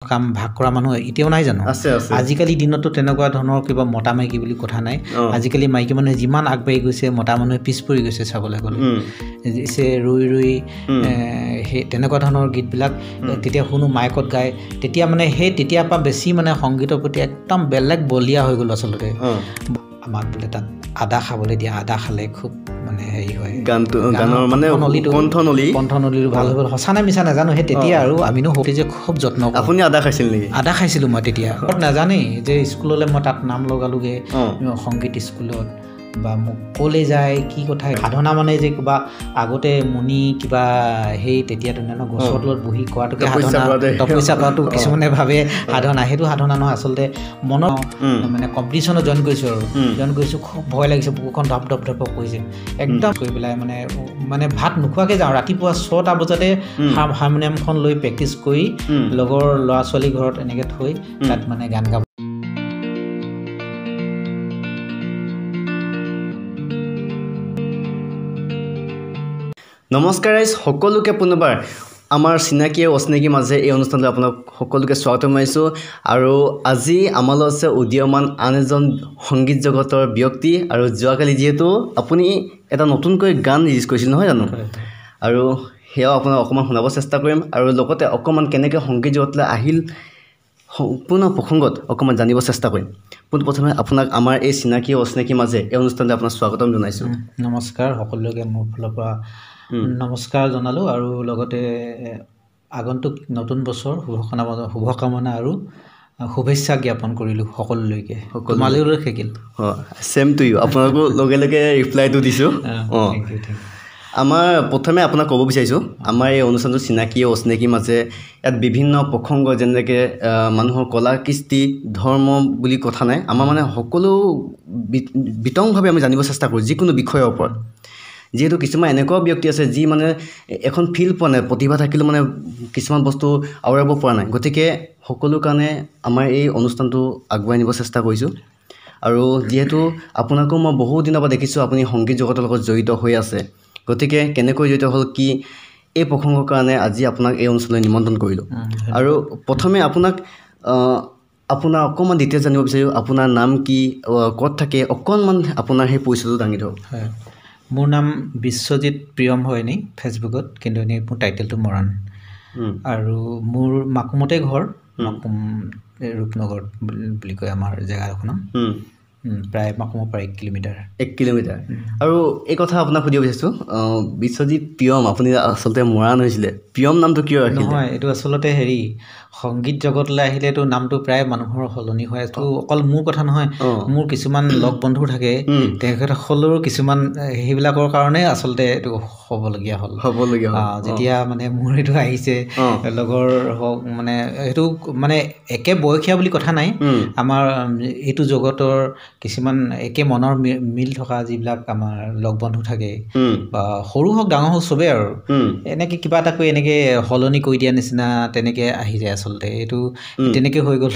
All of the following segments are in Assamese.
কাম ভাগ কৰা মানুহ এতিয়াও নাই জানো আজিকালি দিনতো তেনেকুৱা ধৰণৰ কিবা মতা মাইকী বুলি কথা নাই আজিকালি মাইকী মানুহে যিমান আগবাঢ়ি গৈছে মতা মানুহে পিছ পৰি গৈছে চাবলৈ গ'লে ৰৈ ৰৈ সেই তেনেকুৱা ধৰণৰ গীতবিলাক তেতিয়া শুনো মাইকত গায় তেতিয়া মানে সেই তেতিয়াৰ পৰা বেছি মানে সংগীতৰ প্ৰতি একদম বেলেগ বলিয়া হৈ গ'ল আচলতে আমাক বোলে তাত আদা খাবলৈ দিয়া আদা খালে খুব মানে হেৰি হয় গানৰ মানে কণ্ঠনলীটো ভাল হৈ গ'ল সঁচা নে মিছা নাজানো সেই তেতিয়া আৰু আমিনো সৰুতে যে খুব যত্ন আপুনি আদা খাইছিল নেকি আদা খাইছিলোঁ মই তেতিয়া নাজানেই যে স্কুললৈ মই তাত নাম লগালোগৈ সংগীত স্কুলত বা মোক ক'লে যায় কি কথা সাধনা মানে যে কিবা আগতে মুনি কিবা সেই তেতিয়া ধুনীয়া গছৰ তলত বহি কোৱাটোকে সাধনা তপস্যা কৰাটো কিছুমানে ভাবে সাধনা সেইটো সাধনা নহয় আচলতে মনত মানে কম্পিটিশ্যনত জইন কৰিছোঁ খুব ভয় লাগিছে বুকুখন ধপ ধপ ধপ কৰিছে একদম কৰি পেলাই মানে ভাত নোখোৱাকৈ যাওঁ ৰাতিপুৱা 6টা বজাতে হাৰমনিয়ামখন লৈ প্ৰেক্টিচ কৰি লগৰ ল'ৰা ছোৱালী ঘৰত এনেকৈ থৈ তাত মানে গান গাব নমস্কাৰ ৰাইজ সকলোকে পুনৰবাৰ আমাৰ চিনাকি আৰু অচিনাকিৰ মাজে এই অনুষ্ঠানলৈ আপোনাক সকলোকে স্বাগতম জনাইছোঁ আৰু আজি আমাৰ লগত আছে উদীয়মান আন এজন সংগীত জগতৰ ব্যক্তি আৰু যোৱাকালি যিহেতু আপুনি এটা নতুনকৈ গান ৰিলিজ কৰিছিল নহয় জানো আৰু সেয়াও আপোনাক অকণমান শুনাব চেষ্টা কৰিম আৰু লগতে অকণমান কেনেকৈ সংগীত জগতলৈ আহিল সম্পূৰ্ণ প্ৰসংগত অকণমান জানিব চেষ্টা কৰিম পোনপ্ৰথমে আপোনাক আমাৰ এই চিনাকি অচিনাকিৰ মাজে এই অনুষ্ঠানলৈ আপোনাক স্বাগতম জনাইছোঁ নমস্কাৰ সকলোকে মোৰ ফালৰ পৰা নমস্কাৰ জনালোঁ আৰু লগতে আগন্তুক নতুন বছৰ শুভকামনা আৰু শুভেচ্ছা জ্ঞাপন কৰিলোঁ সকলোলৈকে তোমালৈও থাকিল ছেম টু ইউ আপোনালোকো লগে লগে ৰিপ্লাইটো দিছোঁ আমাৰ প্ৰথমে আপোনাক ক'ব বিচাৰিছোঁ আমাৰ এই অনুষ্ঠানটো চিনাকি অচিনাকিৰ মাজে ইয়াত বিভিন্ন প্ৰসংগ যেনেকৈ মানুহৰ কলা কৃষ্টি ধৰ্ম বুলি কথা নাই আমাৰ মানে সকলো বিতংভাৱে আমি জানিব চেষ্টা কৰোঁ যিকোনো বিষয়ৰ ওপৰত যিহেতু কিছুমান এনেকুৱাও ব্যক্তি আছে যি মানে এখন ফিল পোৱা নাই প্ৰতিভা থাকিলেও মানে কিছুমান বস্তু আওৰাব পৰা নাই গতিকে সকলোৰ কাৰণে আমাৰ এই অনুষ্ঠানটো আগুৱাই নিব চেষ্টা কৰিছোঁ আৰু যিহেতু আপোনাকো মই বহুত দিনৰ পৰা দেখিছোঁ আপুনি সংগীত জগতৰ লগত জড়িত হৈ আছে গতিকে কেনেকৈ জড়িত হ'ল কি এই প্ৰসংগৰ কাৰণে আজি আপোনাক এই অনুষ্ঠানলৈ নিমন্ত্ৰণ কৰিলোঁ আৰু প্ৰথমে আপোনাক আপোনাৰ অকণমান ডিটেইলছ জানিব বিচাৰোঁ আপোনাৰ নাম কি ক'ত থাকে অকণমান আপোনাৰ সেই পৰিচয়টো দাঙি ধৰক মোৰ নাম বিশ্বজিৎ প্ৰিয়ম হয় এনেই ফেচবুকত কিন্তু এনেই মোৰ টাইটেলটো মৰাণ আৰু মোৰ মাকুমতে ঘৰ মাকুম ৰূপনগৰ বুলি কয় আমাৰ জেগাখনৰ প্ৰায় মাকুমৰ পৰা 1 কিলোমিটাৰ আৰু এই কথা আপোনাক সুধিব বিচাৰিছোঁ বিশ্বজিৎ প্ৰিয়ম আপুনি আচলতে মৰাণ হৈছিলে প্ৰিয়ম নামটো কিয় ৰাখিলে নহয় এইটো আচলতে হেৰি সংগীত জগতলৈ আহিলেতো নামটো প্ৰায় মানুহৰ সলনি হয় এইটো অকল মোৰ কথা নহয় মোৰ কিছুমান লগ বন্ধু থাকে তেখেতসকলৰো কিছুমান সেইবিলাকৰ কাৰণে আচলতে এইটো হ'বলগীয়া হ'ল যেতিয়া মানে মোৰ এইটো আহিছে লগৰ হওক মানে সেইটো মানে একে বয়সীয়া বুলি কথা নাই আমাৰ এইটো জগতৰ কিছুমান একে মনৰ মিল থকা যিবিলাক আমাৰ লগ বন্ধু থাকে বা সৰু হওক ডাঙৰ হওক চবেই আৰু এনেকৈ কিবা এটা কৰি এনেকৈ সলনি কৰি দিয়া নিচিনা তেনেকৈ আহি যায় আচলতে এইটো তেনেকৈ হৈ গ'ল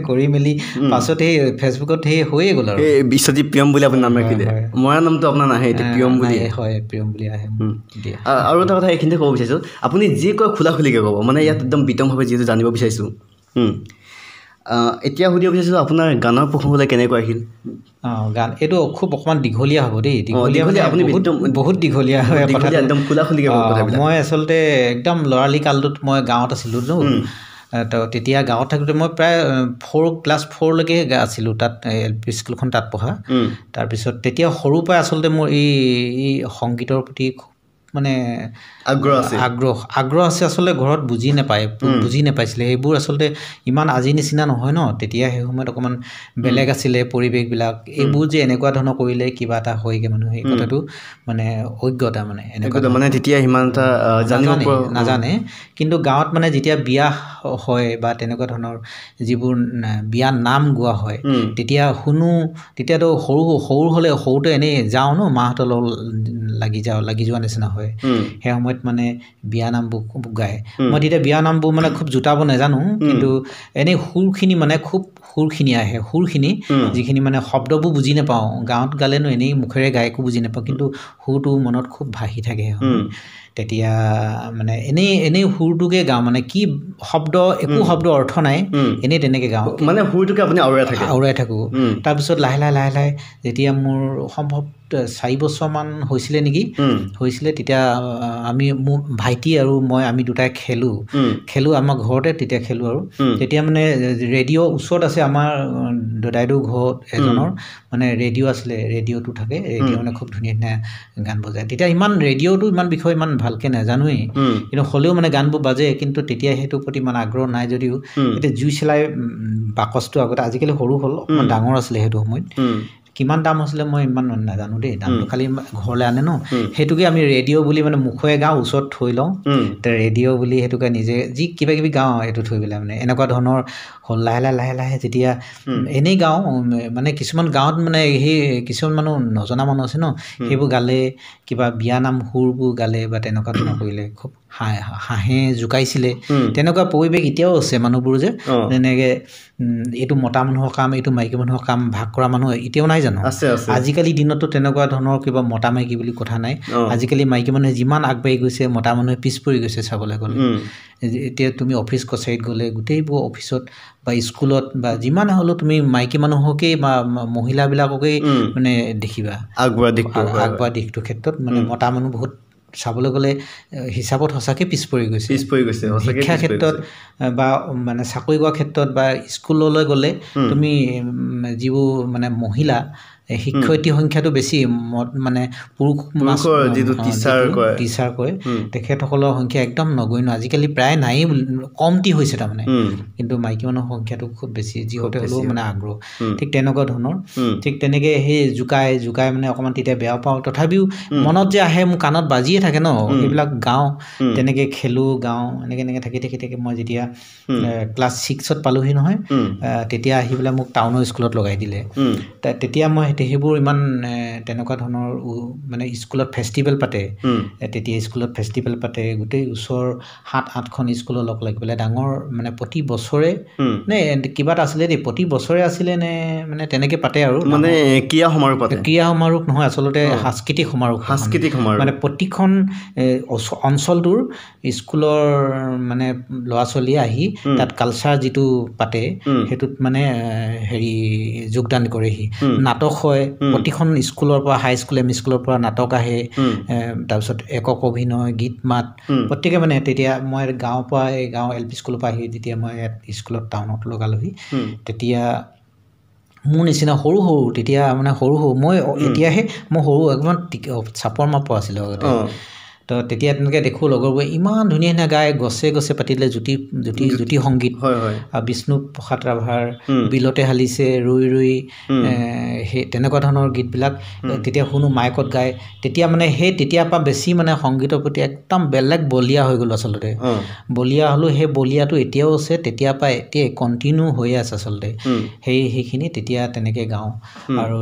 কৰি মেলি পাছত সেই ফেচবুকত সেই হৈয়ে গ'ল আৰু বিশ্বজিৎ প্ৰিয়ম বুলি আপুনি নাম ৰাখিলে মৰা নামটো আপোনাৰ নাহে এতিয়া প্ৰিয়ম বুলি হয় প্ৰিয়ম বুলি আহে আৰু এটা কথা এইখিনিতে ক'ব বিচাৰিছোঁ আপুনি যি কয় খোলা খুলিকৈ ক'ব মানে ইয়াত একদম বিতংভাৱে যিহেতু জানিব বিচাৰিছোঁ এতিয়া সুধিব বিচাৰিছোঁ আপোনাৰ গানৰ প্ৰসংগলৈ কেনেকৈ আহিল গান এইটো খুব অকণমান দীঘলীয়া হ'ব দেই দীঘলীয়া আপুনি বহুত দীঘলীয়া হয় একদম খোলা খুলিকৈ মই আচলতে একদম ল'ৰালি কালটোত মই গাঁৱত আছিলোঁ তো তেতিয়া গাঁৱত থাকোঁতে মই প্ৰায় ক্লাছ 4লৈকে আছিলোঁ তাত LP স্কুলখন তাত পঢ়া তাৰপিছত তেতিয়া সৰুৰ পৰাই আচলতে মোৰ এই সংগীতৰ প্ৰতি মানে আগ্ৰহ আছে আচলতে ঘৰত বুজি নাপাইছিলে সেইবোৰ আচলতে ইমান আজি নিচিনা নহয় ন তেতিয়া সেই সময়ত অকণমান বেলেগ আছিলে পৰিৱেশবিলাক এইবোৰ যে এনেকুৱা ধৰণৰ কৰিলে কিবা এটা হয়গৈ মানুহ সেই কথাটো মানে অজ্ঞতা মানে এনেকুৱা মানে তেতিয়া সিমান এটা নাজানে কিন্তু গাঁৱত মানে যেতিয়া বিয়া হয় বা তেনেকুৱা ধৰণৰ যিবোৰ বিয়া নাম গোৱা হয় তেতিয়া শুনো তেতিয়াতো সৰু হ'লে সৰুতে এনেই যাওঁ ন মাহঁতৰ লগত লাগি যোৱা নিচিনা হয় সেই সময়ত মানে বিয়া নামবোৰ গায় মই তেতিয়া বিয়া নামবোৰ মানে খুব জোটাব নাজানো কিন্তু এনেই সুৰখিনি মানে খুব সুৰখিনি আহে সুৰখিনি যিখিনি মানে শব্দবোৰ বুজি নাপাওঁ গাঁৱত গালেনো এনেই মুখেৰে গাই একো বুজি নাপাওঁ কিন্তু সুৰটো মনত খুব ভাহি থাকে তেতিয়া মানে এনেই সুৰটোকে গাওঁ মানে কি শব্দ একো শব্দ অৰ্থ নাই এনেই তেনেকৈ গাওঁ মানে সুৰটোকে আপুনি আওৰাই থাকোঁ তাৰপিছত লাহে লাহে যেতিয়া মোৰ সম্ভৱ 4 বছৰমান হৈছিলে নেকি হৈছিলে তেতিয়া আমি মোৰ ভাইটি আৰু মই আমি দুটাই খেলোঁ আমাৰ ঘৰতে তেতিয়া খেলোঁ আৰু তেতিয়া মানে ৰেডিঅ' ওচৰত আছে আমাৰ দাদাইদেউ ঘৰত এজনৰ মানে ৰেডিঅ' আছিলে ৰেডিঅ'টো থাকে ৰেডিঅ' মানে খুব ধুনীয়া ধুনীয়া গান বজায় তেতিয়া ৰেডিঅ'টো ইমান বিষয়ে ইমান ভালকৈ নাজানোৱেই কিন্তু হ'লেও মানে গানবোৰ বাজে কিন্তু তেতিয়া সেইটোৰ প্ৰতি ইমান আগ্ৰহ নাই যদিও এতিয়া জুই চেলাই বাকচটো আগতে আজিকালি সৰু হ'ল অকণমান ডাঙৰ আছিলে সেইটো সময়ত কিমান দাম হৈছিলে মই ইমান নাজানো দেই দামটো খালি ঘৰলৈ আনে ন সেইটোকে আমি ৰেডিঅ' বুলি মানে মুখে গাওঁ ওচৰত থৈ লওঁ ৰেডিঅ' বুলি সেইটোকে নিজে যি কিবা কিবি গাওঁ এইটো থৈ পেলাই মানে এনেকুৱা ধৰণৰ হ'ল লাহে লাহে যেতিয়া এনেই গাওঁ মানে কিছুমান গাঁৱত মানে সেই কিছুমান মানুহ নজনা মানুহ আছে ন সেইবোৰ গালে কিবা বিয়ানাম সুৰবোৰ গালে বা তেনেকুৱা ধৰণৰ কৰিলে খুব হাঁহে জোকাইছিলে তেনেকুৱা পৰিৱেশ এতিয়াও আছে মানুহবোৰ যে যেনেকৈ এইটো মতা মানুহৰ কাম এইটো মাইকী মানুহৰ কাম ভাগ কৰা মানুহ এতিয়াও নাই জানো আজিকালি দিনতো তেনেকুৱা ধৰণৰ কিবা মতা মাইকী বুলি কথা নাই আজিকালি মাইকী মানুহে যিমান আগবাঢ়ি গৈছে মতা মানুহে পিছ পৰি গৈছে চাবলৈ গ'লে এতিয়া তুমি অফিচ কছাৰীত গ'লে গোটেইবোৰ অফিচত বা স্কুলত বা যিমান হ'লেও তুমি মাইকী মানুহকেই বা মহিলাবিলাককেই মানে দেখিবা আগবঢ়া দিশটোৰ ক্ষেত্ৰত মানে মতা মানুহ বহুত চাবলৈ গ'লে হিচাপত সঁচাকৈ পিছ পৰি গৈছে শিক্ষা ক্ষেত্ৰত বা মানে চাকৰি কৰাৰ ক্ষেত্ৰত বা স্কুললৈ গ'লে তুমি যিবোৰ মানে মহিলা শিক্ষয়িত্ৰী সংখ্যাটো বেছি মানে পুৰুষৰ যিটো টিচাৰ কয় তেখেতসকলৰ সংখ্যা একদম নগণ্য আজিকালি প্ৰায় নায়েই কমটি হৈছে তাৰমানে কিন্তু মাইকী মানুহৰ সংখ্যাটো খুব বেছি যিহতে হ'লেও মানে আগ্ৰহ ঠিক তেনেকুৱা ধৰণৰ ঠিক তেনেকৈ সেই জোকাই মানে অকণমান তেতিয়া বেয়া পাওঁ তথাপিও মনত যে আহে মোৰ কাণত বাজিয়ে থাকে ন সেইবিলাক গাওঁ তেনেকৈ খেলোঁ গাওঁ এনেকৈ থাকি মই যেতিয়া ক্লাছ 6ত পালোহি নহয় তেতিয়া আহি পেলাই মোক টাউনৰ স্কুলত লগাই দিলে তেতিয়া মই সেইবোৰ ইমান তেনেকুৱা ধৰণৰ মানে স্কুলত ফেষ্টিভেল পাতে তেতিয়া স্কুলত ফেষ্টিভেল পাতে গোটেই ওচৰ 7-8খন স্কুলৰ লগ লাগি পেলাই ডাঙৰ মানে প্ৰতি বছৰে নে কিবা এটা আছিলে দেই প্ৰতি বছৰে আছিলে নে মানে তেনেকৈ পাতে আৰু মানে ক্ৰীড়া সমাৰোহ নহয় আচলতে সাংস্কৃতিক সমাৰোহ মানে প্ৰতিখন অঞ্চলটোৰ স্কুলৰ মানে ল'ৰা ছোৱালীয়ে আহি তাত কালচাৰ যিটো পাতে সেইটোত মানে হেৰি যোগদান কৰেহি নাটক হয় প্ৰতিখন স্কুলৰ পৰা হাই স্কুল এম ই স্কুলৰ পৰা নাটক আহে তাৰপিছত একক অভিনয় গীত মাত প্ৰত্যেকে মানে তেতিয়া মই গাঁও এল পি স্কুলৰ পৰা আহি যেতিয়া মই স্কুলত টাউনত লগালোহি তেতিয়া মোৰ নিচিনা সৰু তেতিয়া মানে সৰু মই এতিয়াহে মই সৰু একদম চাপৰ মাপৰ আছিলোঁ আগতে তো তেতিয়া তেনেকৈ দেখোঁ লগৰবোৰে ইমান ধুনীয়া ধুনীয়া গাই গছে পাতিলে জ্যোতি সংগীত আৰু বিষ্ণু প্ৰসাদ ৰাভাৰ বিলতে হালিছে ৰৈ সেই তেনেকুৱা ধৰণৰ গীতবিলাক তেতিয়া শুনো মাইকত গায় তেতিয়া মানে সেই তেতিয়াৰ পৰা বেছি মানে সংগীতৰ প্ৰতি একদম বেলেগ বলিয়া হৈ গ'লো আচলতে বলিয়া হ'লোঁ সেই বলিয়াটো এতিয়াও আছে তেতিয়াৰ পৰা এতিয়া কণ্টিনিউ হৈয়ে আছে আচলতে সেইখিনি তেতিয়া তেনেকৈ গাওঁ আৰু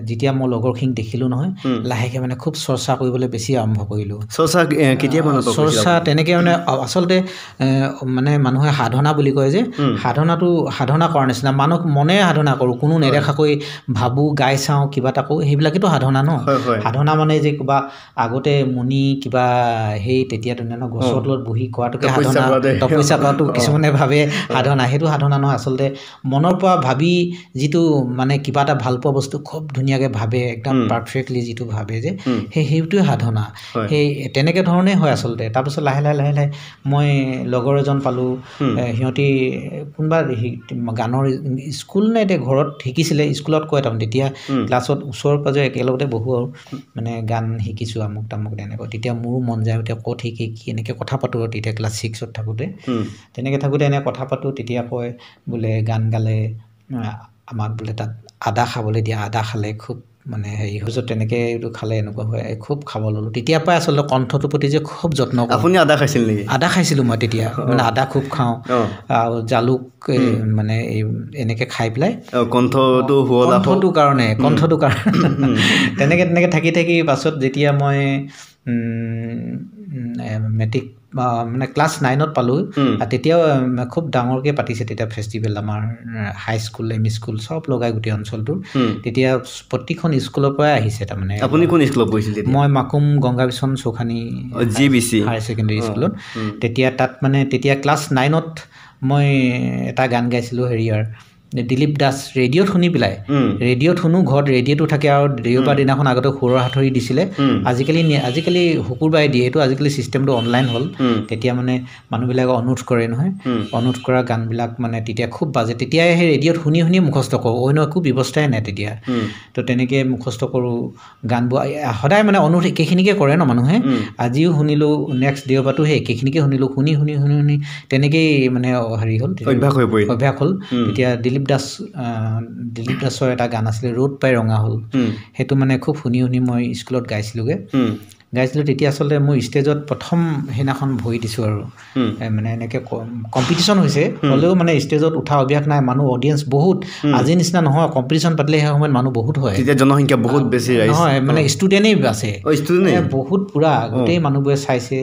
যেতিয়া মই লগৰখিনিক দেখিলোঁ নহয় লাহেকৈ মানে খুব চৰ্চা কৰিবলৈ বেছি আৰম্ভ কৰিলোঁ চৰ্চা তেনেকৈ মানে আচলতে মানে মানুহে সাধনা বুলি কয় যে সাধনা কৰাৰ নিচিনা মানুহ মনে সাধনা কৰোঁ কোনো নেদেখাকৈ ভাবোঁ গাই চাওঁ কিবা এটা কৰোঁ সেইবিলাকেতো সাধনা ন সাধনা মানে যে কিবা আগতে মুনি কিবা সেই তেতিয়া ধুনীয়া গছৰ তলত বহি কৰাটোকে সাধনা তপস্যা কৰাটো কিছুমানে ভাবে সাধনা সেইটো সাধনা নহয় আচলতে মনৰ পৰা ভাবি যিটো মানে কিবা এটা ভাল পোৱা বস্তু খুব ধুনীয়াকৈ ভাবে একদম পাৰফেক্টলি যিটো ভাবে যে সেইটোৱে সাধনা সেই তেনেকৈ ধৰণে হয় আচলতে তাৰপিছত লাহে লাহে মই লগৰ এজন পালোঁ সিহঁতি কোনোবা গানৰ স্কুল নে এতিয়া ঘৰত শিকিছিলে স্কুলত কয় তাৰমানে তেতিয়া ক্লাছত ওচৰ পাজৰে একেলগতে বহোঁ আৰু মানে গান শিকিছোঁ আমুক তামুক তেনেকৈ তেতিয়া মোৰো মন যায় এতিয়া ক'ত শিকি কি এনেকৈ কথা পাতোঁ আৰু তেতিয়া ক্লাছ 6ত থাকোঁতে তেনেকৈ এনে কথা পাতোঁ তেতিয়া কয় বোলে গান গালে আমাক বোলে তাত আদা খাবলৈ দিয়ে আদা খালে খুব মানে হেৰি হৈছে তেনেকৈ এইটো খালে এনেকুৱা হয় খুব খাব ল'লোঁ তেতিয়াৰ পৰাই আচলতে কণ্ঠটোৰ প্ৰতি যে খুব যত্ন কৰোঁ আপুনি আদা খাইছিল নেকি আদা খাইছিলোঁ মই তেতিয়া মানে আদা খুব খাওঁ আৰু জালুক মানে এনেকৈ খাই পেলাই কণ্ঠটোৰ কাৰণে তেনেকৈ থাকি পাছত যেতিয়া মই মেট্ৰিক মানে ক্লাছ 9ত পালোঁ তেতিয়াও খুব ডাঙৰকৈ পাতিছে তেতিয়া ফেষ্টিভেল আমাৰ হাই স্কুল এম ই স্কুল চব লগাই গোটেই অঞ্চলটোৰ তেতিয়া প্ৰতিখন স্কুলৰ পৰাই আহিছে তাৰমানে আপুনি কোন স্কুলত পঢ়িছিল মই মাকুম গংগাবিচন চৌখানী হায়াৰ ছেকেণ্ডেৰী স্কুলত তেতিয়া তাত মানে তেতিয়া ক্লাছ 9ত মই এটা গান গাইছিলোঁ হেৰিয়াৰ দিলীপ দাস ৰেডিঅ'ত শুনি পেলাই ৰেডিঅ'ত শুনো ঘৰত ৰেডিঅ'টো থাকে আৰু দেওবাৰ দিনাখন আগতে সুৰৰ হাতৰি দিছিলে আজিকালি শুকুৰবাৰে দিয়ে এইটো আজিকালি ছিষ্টেমটো অনলাইন হ'ল তেতিয়া মানে মানুহবিলাকে অনুৰোধ কৰে নহয় অনুৰোধ কৰা গানবিলাক মানে তেতিয়া খুব বাজে তেতিয়াই সেই ৰেডিঅ'ত শুনি শুনি মুখস্থ কৰোঁ অন্য একো ব্যৱস্থাই নাই তেতিয়া তো তেনেকৈ মুখস্থ কৰোঁ গানবোৰ সদায় মানে অনুৰোধ একেখিনিকে কৰে ন মানুহে আজিও শুনিলোঁ নেক্সট দেওবাৰটো সেই একেখিনিকে শুনিলোঁ শুনি শুনি শুনি শুনি তেনেকেই মানে হেৰি হ'ল অভ্যাস হ'ল তেতিয়া দিলীপ দাসৰ এটা গান আছিলে ৰ'দ পাই ৰঙা হ'ল সেইটো মানে খুব শুনি শুনি মই স্কুলত গাইছিলোঁ তেতিয়া আচলতে মোৰ ষ্টেজত প্ৰথম সেইদিনাখন ভৰি দিছোঁ আৰু মানে এনেকৈ কম্পিটিশ্যন হৈছে হ'লেও মানে ষ্টেজত উঠা অভ্যাস নাই মানুহ অডিয়েঞ্চ বহুত আজিৰ নিচিনা নহয় কম্পিটিশ্যন পাতিলে সেই সময়ত মানুহ বহুত হয় তেতিয়া জনসংখ্যা বহুত বেছি নহয় মানে ষ্টুডেণ্টেই আছে বহুত পূৰা গোটেই মানুহবোৰে চাইছে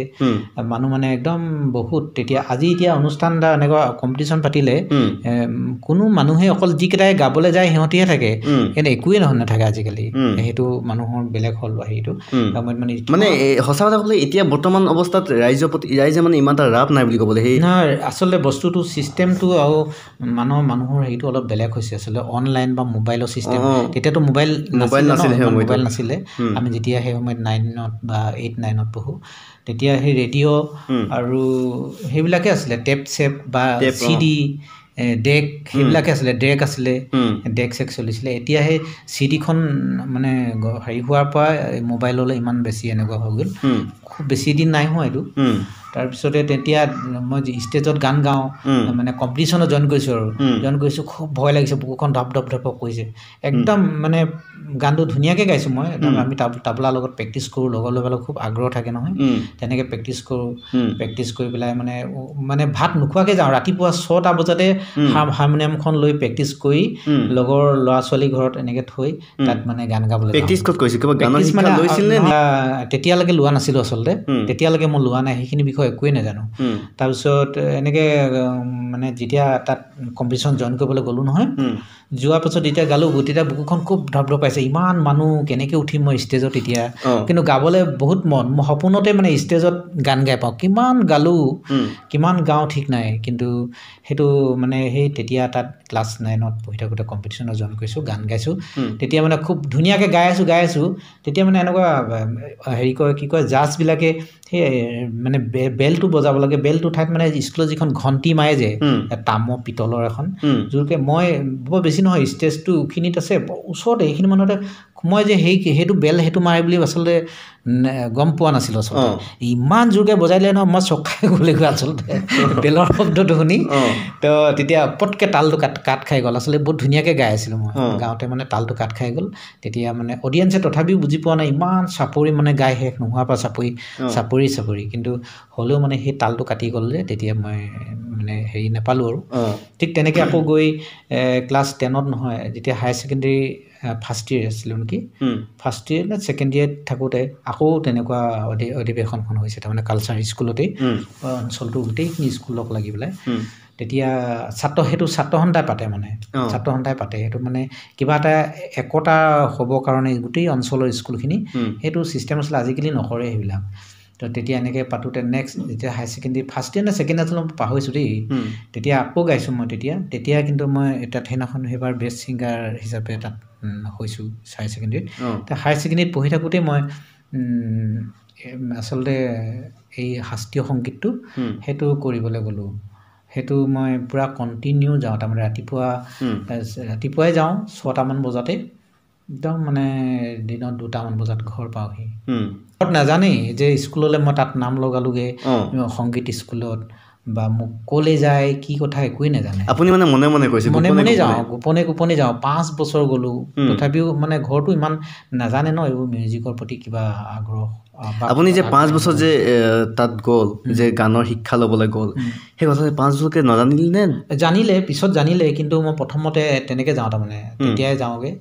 মানুহ মানে একদম বহুত তেতিয়া এতিয়া অনুষ্ঠান এটা এনেকুৱা কম্পিটিশ্যন পাতিলে কোনো মানুহে অকল যিকেইটাই গাবলৈ যায় সিহঁতিহে থাকে কিন্তু একোৱে নাথাকে আজিকালি সেইটো মানুহৰ বেলেগ হ'ল হেৰিটো মানে সঁচা কথা ক'লে এতিয়া বৰ্তমান অৱস্থাত ৰাইজে মানে ইমান এটা ৰাপ নাই বুলি ক'বলৈ সেই নহয় আচলতে বস্তুটো ছিষ্টেমটো আৰু মানুহৰ হেৰিটো অলপ বেলেগ হৈছে আচলতে অনলাইন বা মোবাইলৰ ছিষ্টেম তেতিয়াতো মোবাইল নাছিলে আমি যেতিয়া সেই সময়ত 9ত বা 8-9ত পঢ়োঁ তেতিয়া সেই ৰেডিঅ' আৰু সেইবিলাকে আছিলে টেপ চেপ বা CD ডেক সেইবিলাকে আছিলে ডেক চেক চলিছিলে এতিয়া সেই চিডিখন মানে হেৰি হোৱাৰ পৰা মোবাইললৈ ইমান বেছি এনেকুৱা হৈ গ'ল খুব বেছি দিন নাই হোৱা এইটো তাৰপিছতে তেতিয়া মই ষ্টেজত গান গাওঁ মানে কম্পিটিশ্যনত জইন কৰিছোঁ খুব ভয় লাগিছে বুকুখন ধপ কৰিছে একদম মানে গানটো ধুনীয়াকৈ গাইছোঁ মই আমি তাবলাৰ লগত প্ৰেক্টিচ কৰোঁ লগৰ খুব আগ্ৰহ থাকে নহয় তেনেকৈ প্ৰেক্টিচ কৰি পেলাই মানে ভাত নোখোৱাকৈ যাওঁ ৰাতিপুৱা 6টা বজাতে হাৰমনিয়ামখন লৈ প্ৰেক্টিচ কৰি লগৰ ল'ৰা ছোৱালী ঘৰত এনেকৈ থৈ তাত মানে গান গাবলৈ তেতিয়ালৈকে লোৱা নাছিলোঁ আচলতে তেতিয়ালৈকে মই লোৱা নাই সেইখিনি বিষয়ে একোৱেই নাজানো তাৰপিছত এনেকৈ মানে যেতিয়া তাত কম্পিটিশ্যন জইন কৰিবলৈ গ'লোঁ নহয় যোৱাৰ পাছত এতিয়া গালোঁ তেতিয়া বুকুখন খুব ধপ পাইছে ইমান মানুহ কেনেকৈ উঠিম মই ষ্টেজত এতিয়া কিন্তু গাবলৈ বহুত মন মই সপোনতে মানে ষ্টেজত গান গাই পাওঁ কিমান গাওঁ ঠিক নাই কিন্তু সেইটো মানে সেই তেতিয়া তাত ক্লাছ 9ত পঢ়ি থাকোঁতে কম্পিটিশ্যনত জইন কৰিছোঁ গান গাইছোঁ তেতিয়া মানে খুব ধুনীয়াকৈ গাই আছোঁ তেতিয়া মানে এনেকুৱা হেৰি কয় জাজবিলাকে সেই মানে বেলটো বজাব লাগে বেলটো ঠাইত মানে স্কুলত যিখন ঘণ্টি মাৰে যে তামৰ পিতলৰ এখন যোৰকৈ মই বৰ বেছি নহয় ষ্টেজটোখিনিত আছে ওচৰতে এইখিনি মানুহতে মই যে সেইটো বেল সেইটো মাৰে বুলি আচলতে গম পোৱা নাছিলোঁ আচলতে ইমান জোৰকৈ বজাই দিলে নহয় মই চক খাই গ'লেগৈ আচলতে বেলৰ শব্দটো শুনি তো তেতিয়া পটকৈ তালটো কাট খাই গ'ল আচলতে বহুত ধুনীয়াকৈ গাই আছিলোঁ মই গাওঁতে মানে তালটো কাট খাই গ'ল তেতিয়া মানে অডিয়েঞ্চে তথাপিও বুজি পোৱা নাই ইমান চাপৰি মানে গাই শেষ নোহোৱাৰ পৰা চাপৰি কিন্তু হ'লেও মানে সেই তালটো কাটি গ'ল যে তেতিয়া মই মানে হেৰি নাপালোঁ আৰু ঠিক তেনেকৈ আকৌ গৈ ক্লাছ 10ত নহয় যেতিয়া হায়াৰ ছেকেণ্ডেৰী ফাৰ্ষ্ট ইয়েৰ আছিলোঁ নেকি ফাৰ্ষ্ট ইয়েৰ নে ছেকেণ্ড ইয়েৰত থাকোঁতে আকৌ তেনেকুৱা অধিৱেশনখন হৈছে তাৰমানে কালচাৰ স্কুলতেই অঞ্চলটো গোটেইখিনি স্কুল লগ লাগি পেলাই তেতিয়া সেইটো ছাত্ৰ সন্থাই পাতে সেইটো মানে কিবা এটা একতা হ'বৰ কাৰণে গোটেই অঞ্চলৰ স্কুলখিনি সেইটো ছিষ্টেম আছিলে আজিকালি নকৰে সেইবিলাক তো তেতিয়া এনেকৈ পাতোঁতে নেক্সট যেতিয়া হায়াৰ ছেকেণ্ডেৰী ফাৰ্ষ্ট ইয়েৰ নে ছেকেণ্ড আছিলোঁ মই পাহৰিছোঁ দেই তেতিয়া আকৌ গাইছোঁ মই তেতিয়া কিন্তু মই তাত সেইবাৰ বেষ্ট ছিংগাৰ হিচাপে তাত হৈছোঁ হায়াৰ ছেকেণ্ডেৰীত হায়াৰ ছেকেণ্ডেৰীত পঢ়ি থাকোঁতে মই আচলতে এই শাস্ত্ৰীয় সংগীতটো সেইটো কৰিবলৈ গ'লোঁ সেইটো মই পূৰা কণ্টিনিউ যাওঁ তাৰমানে ৰাতিপুৱাই যাওঁ 6টামান বজাতে একদম মানে দিনত 2টামান বজাত ঘৰ পাওঁহি ঘৰত নাজানেই যে স্কুললৈ মই তাত নাম লগালোগৈ সংগীত স্কুলত বা মোক ক'লে যায় কি কথা একোৱেই নাজানে আপুনি মানে মনে কৈছে মনে যাওঁ গোপনে যাওঁ 5 বছৰ গ'লোঁ তথাপিও মানে ঘৰটো ইমান নাজানে ন এইবোৰ মিউজিকৰ প্ৰতি কিবা আগ্ৰহ আপুনি যে 5 বছৰ যে তাত গ'ল যে গানৰ শিক্ষা ল'বলৈ গ'ল সেই কথা 5 বছৰকে নাজানিলে নে জানিলে পিছত জানিলে কিন্তু মই প্ৰথমতে তেনেকৈ যাওঁ তাৰমানে তেতিয়াই যাওঁগৈ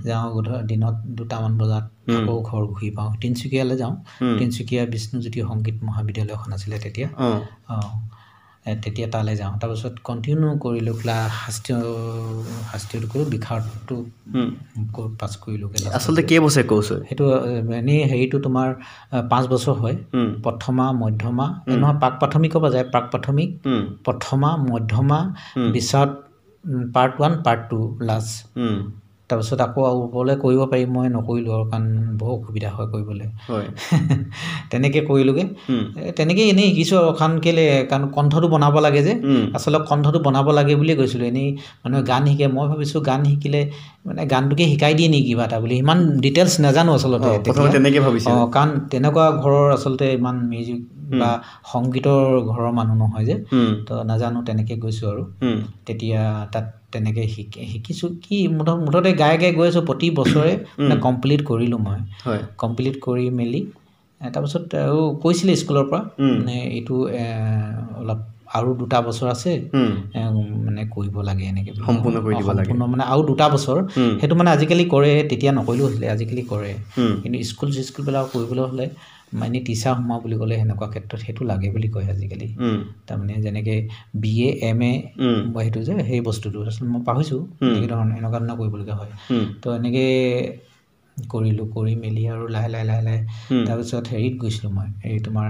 যাওঁ দিনত 2টামান বজাত আকৌ ঘৰ ঘূৰি পাওঁ তিনিচুকীয়ালৈ যাওঁ তিনিচুকীয়া বিষ্ণুজ্যোতি সংগীত মহাবিদ্যালয়খন আছিলে তেতিয়া তেতিয়া তালৈ যাওঁ তাৰপিছত কণ্টিনিউ কৰিলোঁ ক্লাছ শাস্ত্ৰীয়টো কৰোঁ বিশাৰদটো পাছ কৰিলোঁগৈ আচলতে কেইবছৰ কোৰ্চ হয় সেইটো এনেই হেৰিটো তোমাৰ 5 বছৰ হয় প্ৰথমা মধ্যমা নহয় প্ৰাক প্ৰাথমিকৰ পৰা যায় প্ৰাক প্ৰাথমিক প্ৰথমা মধ্যমা বিশাৰদ পাৰ্ট 1 পাৰ্ট 2 লাষ্ট তাৰপিছত আকৌ ওপৰলৈ কৰিব পাৰিম মই নকৰিলোঁ আৰু কাৰণ বহু অসুবিধা হয় কৰিবলৈ তেনেকৈ কৰিলোঁগৈ তেনেকৈ এনেই শিকিছোঁ আৰু কাৰণ কেলৈ কাৰণ কণ্ঠটো বনাব লাগে যে আচলতে কণ্ঠটো বনাব লাগে বুলিয়ে কৈছিলোঁ এনেই মানুহে গান শিকে মই ভাবিছোঁ গান শিকিলে মানে গানটোকে শিকাই দিয়ে নেকি কিবা এটা বুলি ইমান ডিটেইলছ নাজানো আচলতে কাৰণ তেনেকুৱা ঘৰৰ আচলতে ইমান মিউজিক বা সংগীতৰ ঘৰৰ মানুহ নহয় যে তো নাজানো তেনেকৈ গৈছোঁ আৰু তেতিয়া তাত তেনেকৈ শিকিছোঁ কি মুঠতে গাই গৈ আছোঁ প্ৰতি বছৰে মানে কমপ্লিট কৰিলোঁ মই কমপ্লিট কৰি মেলি তাৰপিছত আৰু কৈছিলে স্কুলৰ পৰা মানে এইটো অলপ আৰু 2টা বছৰ আছে মানে কৰিব লাগে এনেকৈ সম্পূৰ্ণ কৰি দিব লাগে মানে আৰু 2টা বছৰ সেইটো মানে আজিকালি কৰে তেতিয়া নকৰিলেও হৈছিলে আজিকালি কৰে কিন্তু স্কুলবিলাক কৰিবলৈ হ'লে মানে টিচাৰ সোমোৱা বুলি ক'লে সেনেকুৱা ক্ষেত্ৰত সেইটো লাগে বুলি কয় আজিকালি তাৰমানে যেনেকৈ BA MA সেইটো যে সেই বস্তুটো আচলতে মই পাহৰিছোঁ এনেকৈ ধৰণৰ এনেকুৱা ধৰণৰ কৰিবলগীয়া হয় তো এনেকৈ কৰিলোঁ কৰি মেলি আৰু লাহে লাহে তাৰপিছত হেৰিত গৈছিলোঁ মই এই তোমাৰ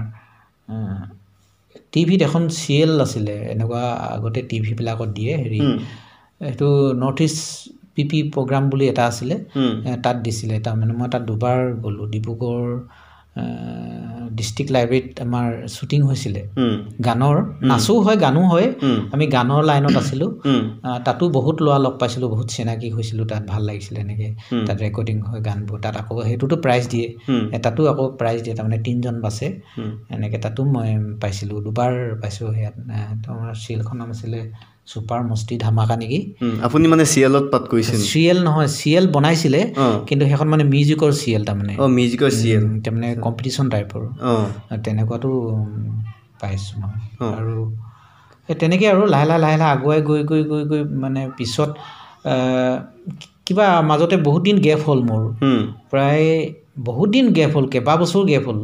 টিভিত এখন চিৰিয়েল আছিলে এনেকুৱা আগতে টিভিবিলাকত দিয়ে হেৰি এইটো নৰ্থ ইষ্ট PP প্ৰগ্ৰাম বুলি এটা আছিলে তাত দিছিলে তাৰমানে মই তাত 2বাৰ গ'লোঁ ডিব্ৰুগড় ডিষ্ট্ৰিক্ট লাইব্ৰেৰীত আমাৰ শ্বুটিং হৈছিলে গানৰ নাচো হয় গানো হয় আমি গানৰ লাইনত আছিলোঁ তাতো বহুত ল'ৰা লগ পাইছিলোঁ বহুত চিনাকি হৈছিলোঁ তাত ভাল লাগিছিলে এনেকৈ তাত ৰেকৰ্ডিং হয় গানবোৰ তাত আকৌ সেইটোতো প্ৰাইজ দিয়ে তাতো আকৌ প্ৰাইজ দিয়ে তাৰমানে 3জন বাছে এনেকৈ তাতো মই পাইছিলোঁ 2বাৰ পাইছোঁ সেয়াত তোমাৰ চিৰিয়েলখন নাম আছিলে সুপাৰ মস্তি ধামাকা নেকি আপুনি মানে চিৰিয়েলত পাত কৰিছিল চিৰিয়েল নহয় চিৰিয়েল বনাইছিলে কিন্তু সেইখন মানে মিউজিকৰ চিৰিয়েল তাৰমানে মিউজিকৰ চিৰিয়েল তাৰমানে কম্পিটিশ্যন টাইপৰ তেনেকুৱাতো পাইছোঁ মই আৰু তেনেকৈ আৰু লাহে লাহে আগুৱাই গৈ মানে পিছত কিবা মাজতে বহুত দিন গেপ হ'ল মোৰ প্ৰায় বহুত দিন গেপ হ'ল কেইবাবছৰ গেপ হ'ল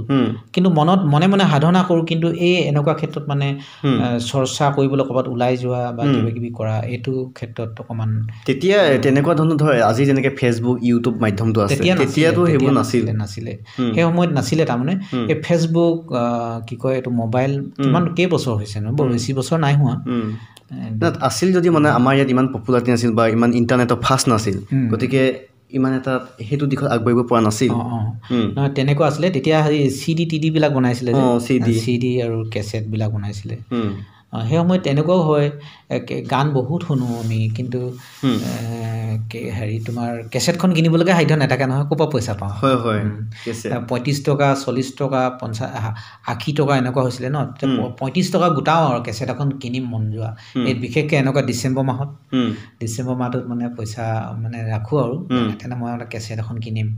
কিন্তু মনে মনে সাধনা কৰোঁ কিন্তু এই এনেকুৱা ক্ষেত্ৰত মানে চৰ্চা কৰিবলৈ ক'ৰবাত ওলাই যোৱা বা কিবা কিবি কৰা এইটো ক্ষেত্ৰত অকণমান তেতিয়া তেনেকুৱা ধৰণৰ ধৰ আজি যেনেকৈ ফেচবুক ইউটিউব মাধ্যমটো আছে তেতিয়াতো সেইবোৰ নাছিলে সেই সময়ত নাছিলে তাৰমানে এই ফেচবুক কি কয় এইটো মোবাইল কিমান কেইবছৰ হৈছে ন বৰ বেছি বছৰ নাই হোৱা আছিল যদি মানে আমাৰ ইয়াত ইমান পপুলাৰিটি নাছিল বা ইমান ইণ্টাৰনেটৰ ফাষ্ট নাছিল গতিকে ইমান এটা সেইটো দিশত আগবাঢ়িব পৰা নাছিল নহয় তেনেকুৱা আছিলে তেতিয়া হেৰি CD বিলাক বনাইছিলে CD আৰু কেছেটবিলাক বনাইছিলে সেই সময়ত তেনেকুৱাও হয় গান বহুত শুনো আমি কিন্তু হেৰি তোমাৰ কেছেটখন কিনিবলৈকে সাধ্য নাথাকে নহয় ক'ৰ পৰা পইচা পাওঁ 35 টকা 40 টকা 80 টকা এনেকুৱা হৈছিলে ন 35 টকা গোটাওঁ আৰু কেছেট এখন কিনিম মন যোৱা এই বিশেষকৈ এনেকুৱা ডিচেম্বৰ মাহত মানে পইচা মানে ৰাখোঁ আৰু তেনে মই কেছেট এখন কিনিম